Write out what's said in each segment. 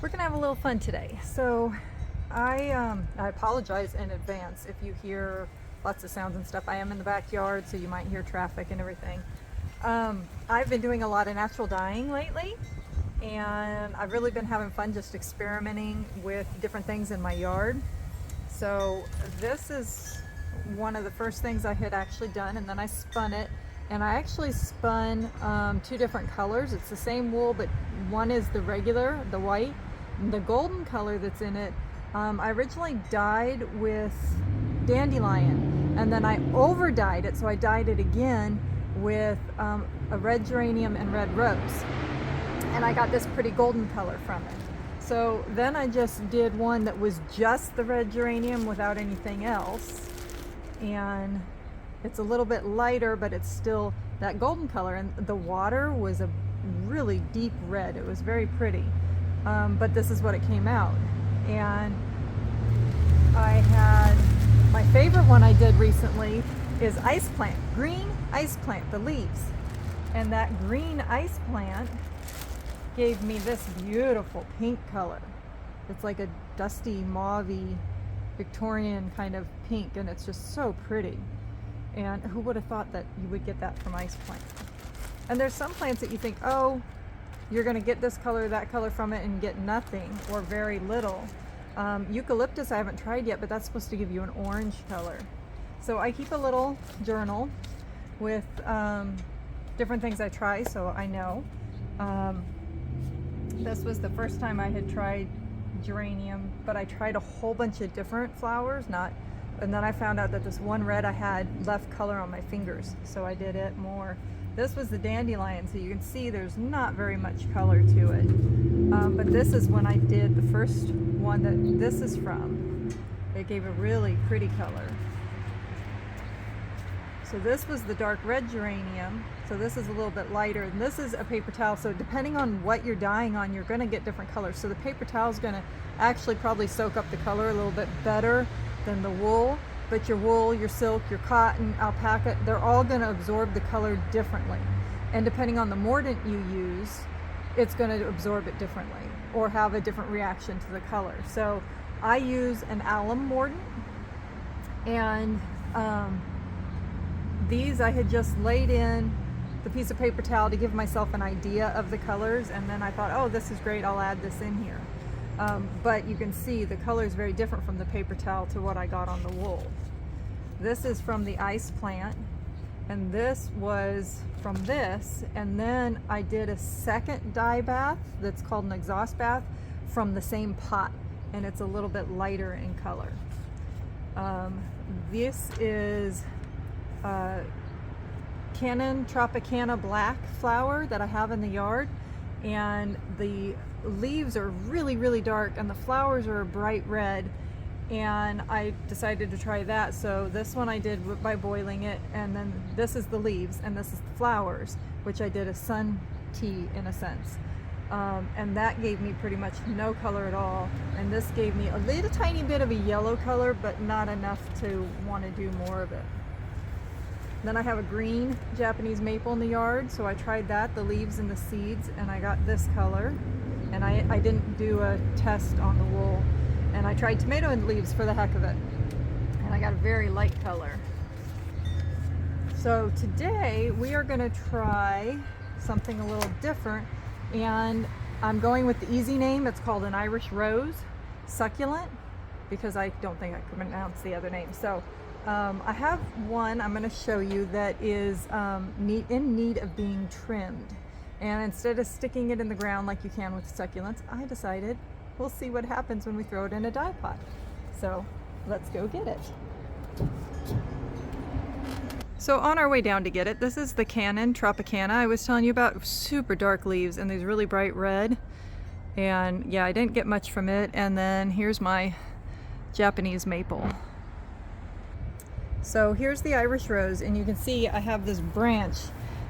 We're gonna have a little fun today. So I apologize in advance if you hear lots of sounds and stuff. I am in the backyard, so you might hear traffic and everything. I've been doing a lot of natural dyeing lately, and I've really been having fun just experimenting with different things in my yard. So this is one of the first things I had actually done, and then I spun it. And I actually spun two different colors. It's the same wool, but one is the regular, the white. The golden color that's in it, I originally dyed with dandelion, and then I over dyed it, so I dyed it again with a red geranium and red rose, and I got this pretty golden color from it. So then I just did one that was just the red geranium without anything else, and it's a little bit lighter, but it's still that golden color, and the water was a really deep red. It was very pretty. But this is what it came out. And I had, my favorite one I did recently is ice plant, green ice plant, the leaves. And that green ice plant gave me this beautiful pink color. It's like a dusty, mauvey, Victorian kind of pink, and it's just so pretty. And who would have thought that you would get that from ice plant? And there's some plants that you think, oh, you're going to get this color, that color from it and get nothing or very little. Eucalyptus I haven't tried yet, but that's supposed to give you an orange color. So I keep a little journal with different things I try, so I know. This was the first time I had tried geranium, but I tried a whole bunch of different flowers, and then I found out that this one red I had left color on my fingers, so I did it more. This was the dandelion, so you can see there's not very much color to it. But this is when I did the first one that this is from. It gave a really pretty color. So this was the dark red geranium. So this is a little bit lighter, and this is a paper towel. So depending on what you're dyeing on, you're gonna get different colors. So the paper towel is gonna actually probably soak up the color a little bit better than the wool. But your wool, your silk, your cotton, alpaca, they're all going to absorb the color differently. And depending on the mordant you use, it's going to absorb it differently or have a different reaction to the color. So I use an alum mordant, and these I had just laid in the piece of paper towel to give myself an idea of the colors, and then I thought, oh, this is great, I'll add this in here. But you can see the color is very different from the paper towel to what I got on the wool. This is from the ice plant, and this was from this, and then I did a second dye bath that's called an exhaust bath from the same pot, and it's a little bit lighter in color. This is 𝐒𝐮𝐬𝐜𝐫𝐢𝐛𝐞 Tropicana black flower that I have in the yard, and the leaves are really, really dark, and the flowers are a bright red, and I decided to try that. So this one I did by boiling it, and then this is the leaves, and this is the flowers, which I did a sun tea in a sense. And that gave me pretty much no color at all, and this gave me a little tiny bit of a yellow color, but not enough to want to do more of it. Then I have a green Japanese maple in the yard, so I tried that, the leaves and the seeds, and I got this color. And I didn't do a test on the wool. And I tried tomato leaves for the heck of it, and I got a very light color. So today we are going to try something a little different, and I'm going with the easy name. It's called an Irish rose, succulent, because I don't think I could pronounce the other name. So I have one I'm going to show you that is in need of being trimmed. And instead of sticking it in the ground like you can with succulents, I decided we'll see what happens when we throw it in a dye pot. So let's go get it. So on our way down to get it, this is the 𝐒𝐮𝐬𝐜𝐫𝐢𝐛𝐞 Tropicana I was telling you about. Super dark leaves and these really bright red. And yeah, I didn't get much from it. And then here's my Japanese maple. So here's the Irish rose, and you can see I have this branch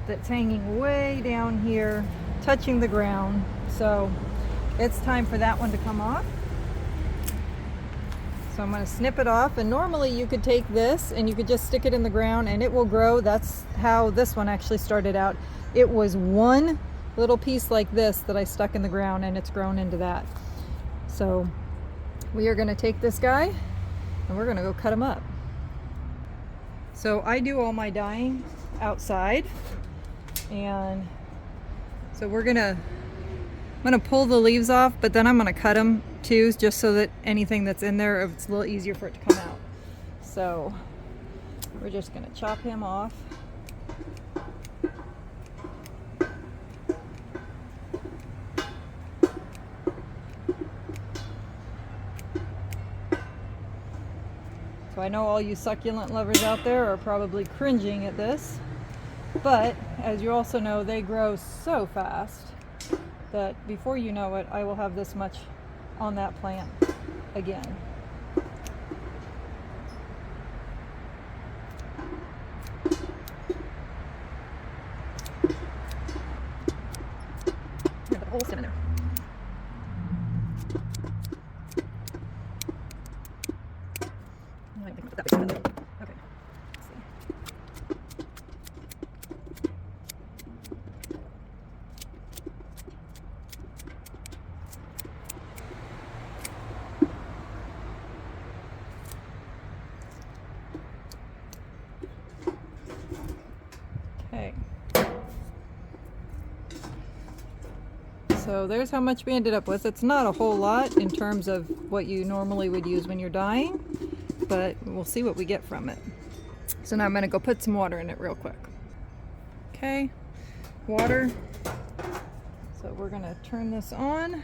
that's hanging way down here, touching the ground. So it's time for that one to come off. So I'm going to snip it off, and normally you could take this and you could just stick it in the ground and it will grow. That's how this one actually started out. It was one little piece like this that I stuck in the ground, and it's grown into that. So we are going to take this guy and we're going to go cut him up. So I do all my dyeing outside, and so I'm gonna pull the leaves off, but then I'm gonna cut them too, just so that anything that's in there, it's a little easier for it to come out. So we're just gonna chop him off. So I know all you succulent lovers out there are probably cringing at this, but as you also know, they grow so fast that before you know it, I will have this much on that plant again. Put the whole stem in there. I think put that big stem in there. Okay. Let's see. Okay. So there's how much we ended up with. It's not a whole lot in terms of what you normally would use when you're dyeing, but we'll see what we get from it. So now I'm going to go put some water in it real quick. Okay, water. So we're going to turn this on,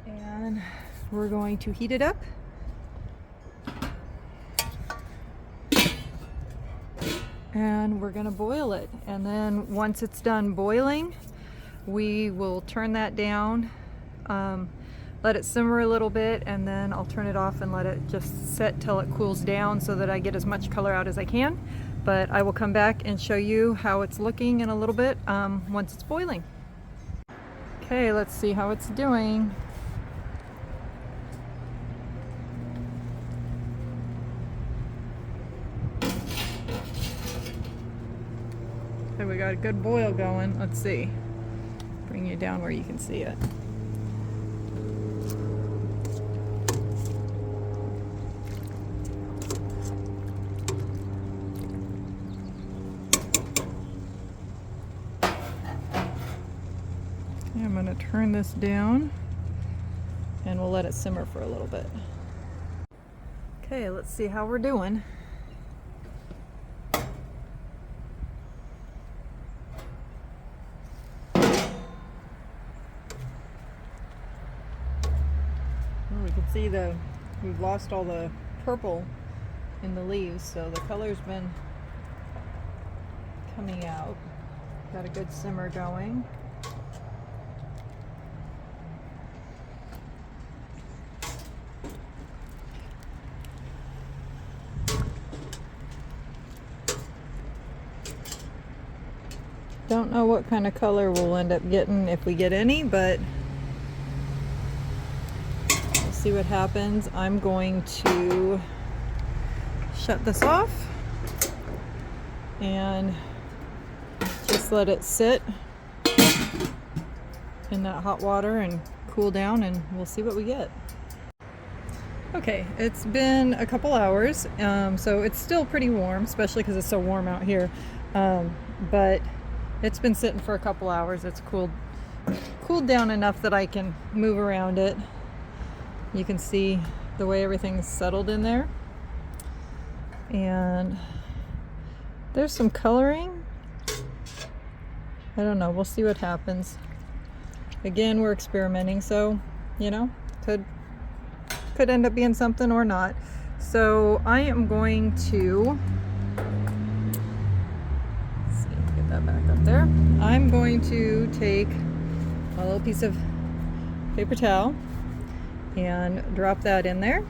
and we're going to heat it up. And we're going to boil it, and then once it's done boiling, we will turn that down, let it simmer a little bit, and then I'll turn it off and let it just set till it cools down so that I get as much color out as I can. But I will come back and show you how it's looking in a little bit once it's boiling. Okay, let's see how it's doing. Okay, we got a good boil going. Let's see. Bring you down where you can see it. Okay, I'm going to turn this down and we'll let it simmer for a little bit. Okay, let's see how we're doing. We can see we've lost all the purple in the leaves, so the color's been coming out. Got a good simmer going. Don't know what kind of color we'll end up getting, if we get any, but see what happens. I'm going to shut this off and just let it sit in that hot water and cool down, and we'll see what we get. Okay, it's been a couple hours, so it's still pretty warm, especially because it's so warm out here, but it's been sitting for a couple hours. It's cooled down enough that I can move around it. You can see the way everything's settled in there, and there's some coloring. I don't know, we'll see what happens. Again, we're experimenting, so you know, could end up being something or not. So I am going to get that back up there. I'm going to take a little piece of paper towel and drop that in there,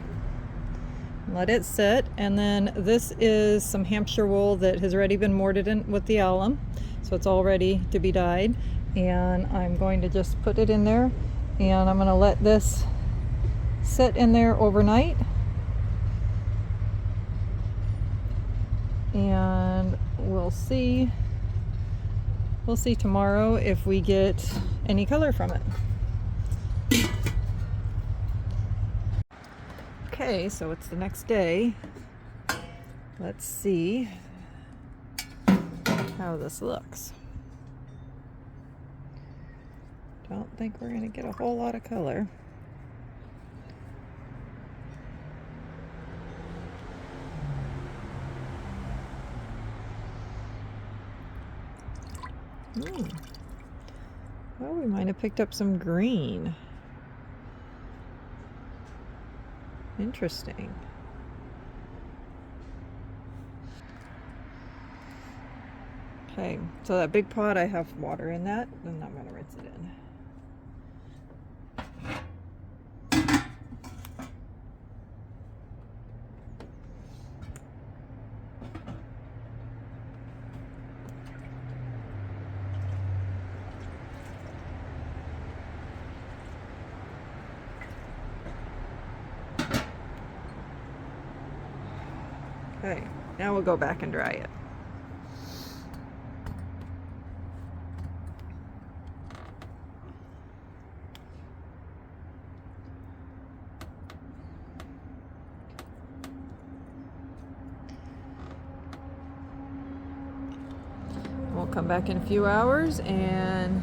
let it sit, and then this is some Hampshire wool that has already been mortared in with the alum, so it's all ready to be dyed, and I'm going to just put it in there, and I'm going to let this sit in there overnight, and we'll see we'll see tomorrow if we get any color from it. Okay, so it's the next day. Let's see how this looks. Don't think we're gonna get a whole lot of color. Well, we might have picked up some green. Interesting. Okay, so that big pot, I have water in that, and I'm gonna rinse it in. Okay, now we'll go back and dry it. We'll come back in a few hours and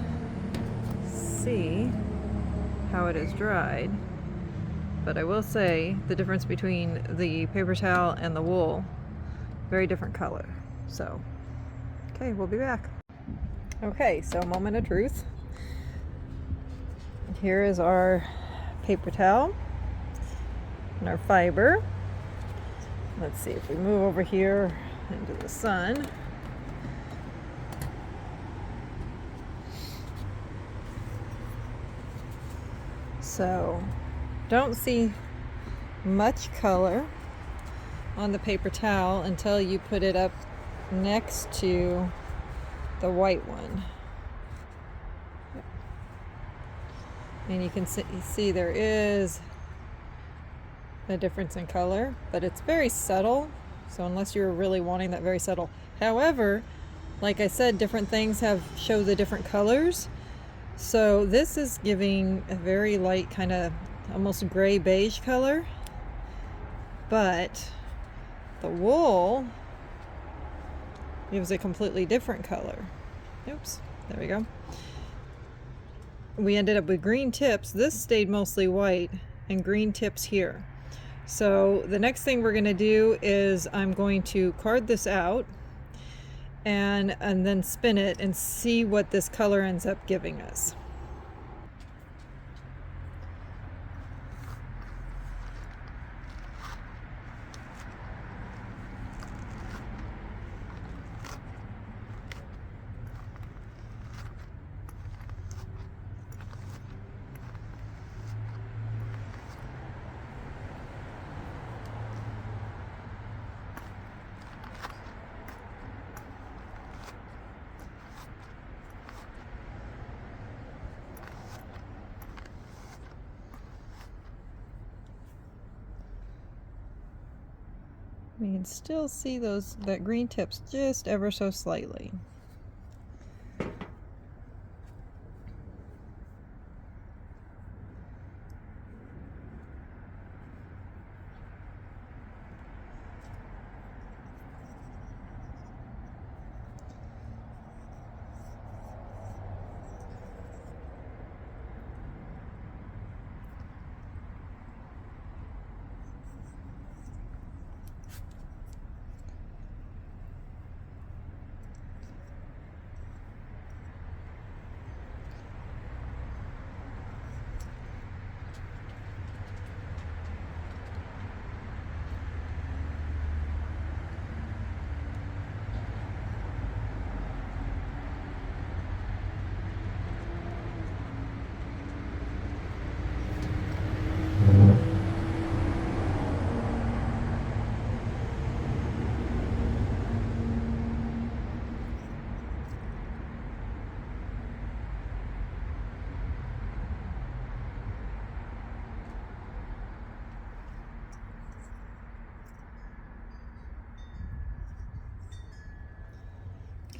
see how it is dried. But I will say the difference between the paper towel and the wool, very different color. So, okay, we'll be back. Okay, so moment of truth. Here is our paper towel and our fiber. Let's see if we move over here into the sun. So, don't see much color on the paper towel until you put it up next to the white one. And you can see there is a difference in color, but it's very subtle. So unless you're really wanting that very subtle. However, like I said, different things show the different colors. So this is giving a very light kind of almost gray beige color, but the wool gives a completely different color. Oops, there we go. We ended up with green tips. This stayed mostly white and green tips here. So the next thing we're going to do is I'm going to card this out and then spin it and see what this color ends up giving us. We can still see that green tips just ever so slightly.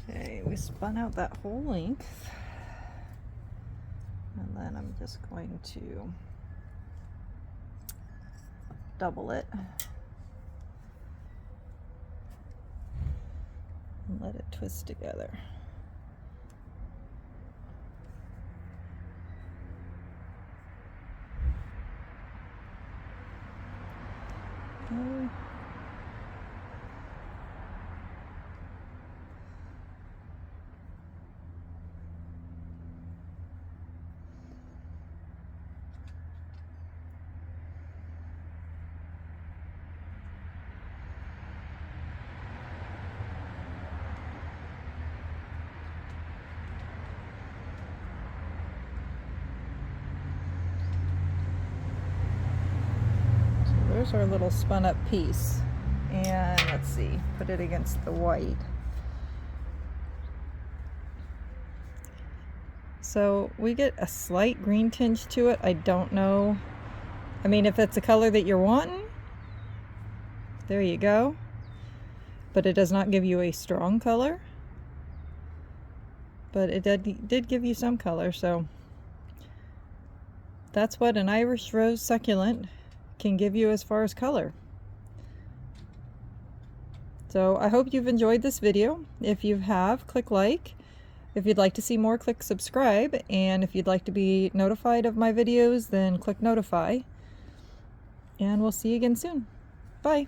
Okay, we spun out that whole length, and then I'm just going to double it and let it twist together. Okay. There's our little spun up piece, and let's see, put it against the white. So we get a slight green tinge to it. I don't know, I mean, if it's a color that you're wanting, there you go, but it does not give you a strong color, but it did give you some color. So that's what an Irish rose succulent can give you as far as color. So I hope you've enjoyed this video. If you have, click like. If you'd like to see more, click subscribe. And if you'd like to be notified of my videos, then click notify. And we'll see you again soon. Bye.